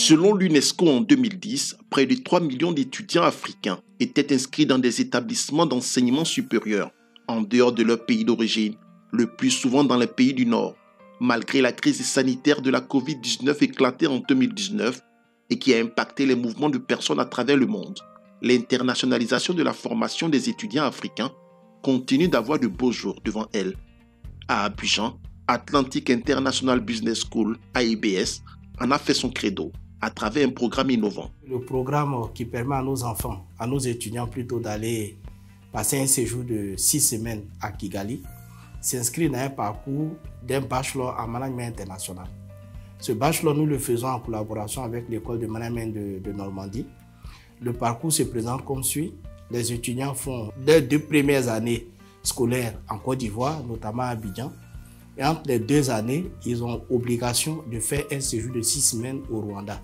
Selon l'UNESCO en 2010, près de 3 millions d'étudiants africains étaient inscrits dans des établissements d'enseignement supérieur, en dehors de leur pays d'origine, le plus souvent dans les pays du Nord, malgré la crise sanitaire de la Covid-19 éclatée en 2019 et qui a impacté les mouvements de personnes à travers le monde. L'internationalisation de la formation des étudiants africains continue d'avoir de beaux jours devant elle. À Abidjan, Atlantic International Business School, AIBS, en a fait son credo à travers un programme innovant. Le programme qui permet à nos enfants, à nos étudiants plutôt, d'aller passer un séjour de 6 semaines à Kigali, s'inscrit dans un parcours d'un bachelor en management international. Ce bachelor, nous le faisons en collaboration avec l'école de management de Normandie. Le parcours se présente comme suit. Les étudiants font les 2 premières années scolaires en Côte d'Ivoire, notamment à Abidjan. Et entre les 2 années, ils ont obligation de faire un séjour de 6 semaines au Rwanda.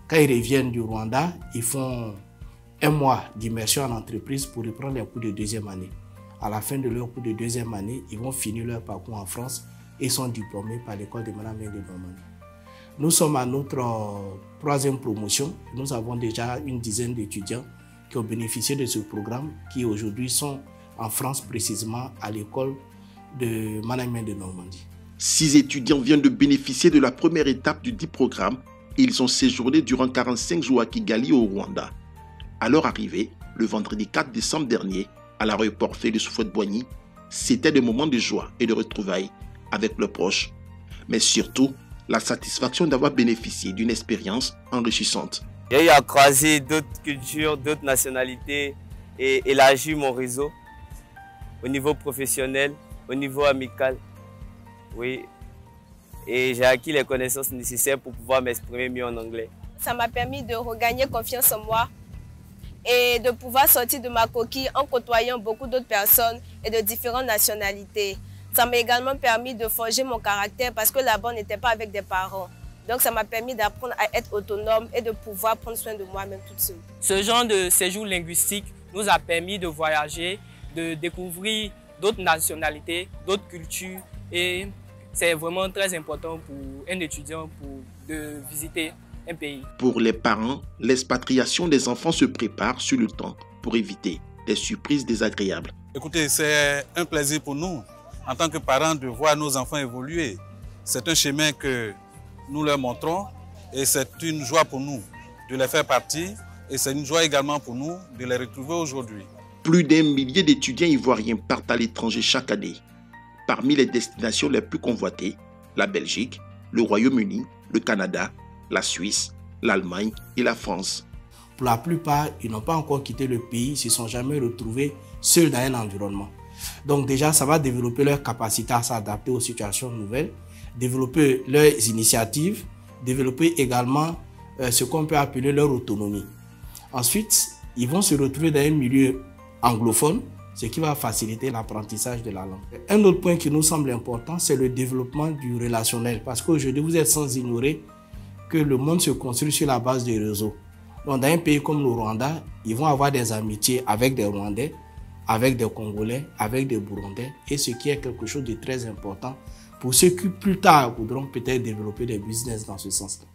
Quand ils reviennent du Rwanda, ils font 1 mois d'immersion en entreprise pour reprendre les cours de 2e année. À la fin de leur cours de 2e année, ils vont finir leur parcours en France et sont diplômés par l'école de management de Normandie. Nous sommes à notre 3e promotion. Nous avons déjà une dizaine d'étudiants qui ont bénéficié de ce programme, qui aujourd'hui sont en France, précisément à l'école de management de Normandie. 6 étudiants viennent de bénéficier de la première étape du dit programme et ils ont séjourné durant 45 jours à Kigali au Rwanda. À leur arrivée, le vendredi 4 décembre dernier, à l'aéroport Félix Houphouët-Boigny, c'était des moments de joie et de retrouvailles avec leurs proches, mais surtout la satisfaction d'avoir bénéficié d'une expérience enrichissante. J'ai eu à croiser d'autres cultures, d'autres nationalités et élargir mon réseau au niveau professionnel, au niveau amical, oui. Et j'ai acquis les connaissances nécessaires pour pouvoir m'exprimer mieux en anglais. Ça m'a permis de regagner confiance en moi et de pouvoir sortir de ma coquille en côtoyant beaucoup d'autres personnes et de différentes nationalités. Ça m'a également permis de forger mon caractère parce que là-bas, on n'était pas avec des parents. Donc ça m'a permis d'apprendre à être autonome et de pouvoir prendre soin de moi-même toute seule. Ce genre de séjour linguistique nous a permis de voyager, de découvrir d'autres nationalités, d'autres cultures, et c'est vraiment très important pour un étudiant de visiter un pays. Pour les parents, l'expatriation des enfants se prépare sur le temps pour éviter des surprises désagréables. Écoutez, c'est un plaisir pour nous, en tant que parents, de voir nos enfants évoluer. C'est un chemin que nous leur montrons et c'est une joie pour nous de les faire partie et c'est une joie également pour nous de les retrouver aujourd'hui. Plus d'1 millier d'étudiants ivoiriens partent à l'étranger chaque année. Parmi les destinations les plus convoitées, la Belgique, le Royaume-Uni, le Canada, la Suisse, l'Allemagne et la France. Pour la plupart, ils n'ont pas encore quitté le pays, ils ne se sont jamais retrouvés seuls dans un environnement. Donc déjà, ça va développer leur capacité à s'adapter aux situations nouvelles, développer leurs initiatives, développer également ce qu'on peut appeler leur autonomie. Ensuite, ils vont se retrouver dans un milieu anglophone, ce qui va faciliter l'apprentissage de la langue. Un autre point qui nous semble important, c'est le développement du relationnel. Parce qu'aujourd'hui, vous êtes sans ignorer que le monde se construit sur la base des réseaux. Donc, dans un pays comme le Rwanda, ils vont avoir des amitiés avec des Rwandais, avec des Congolais, avec des Burundais, et ce qui est quelque chose de très important pour ceux qui plus tard voudront peut-être développer des business dans ce sens-là.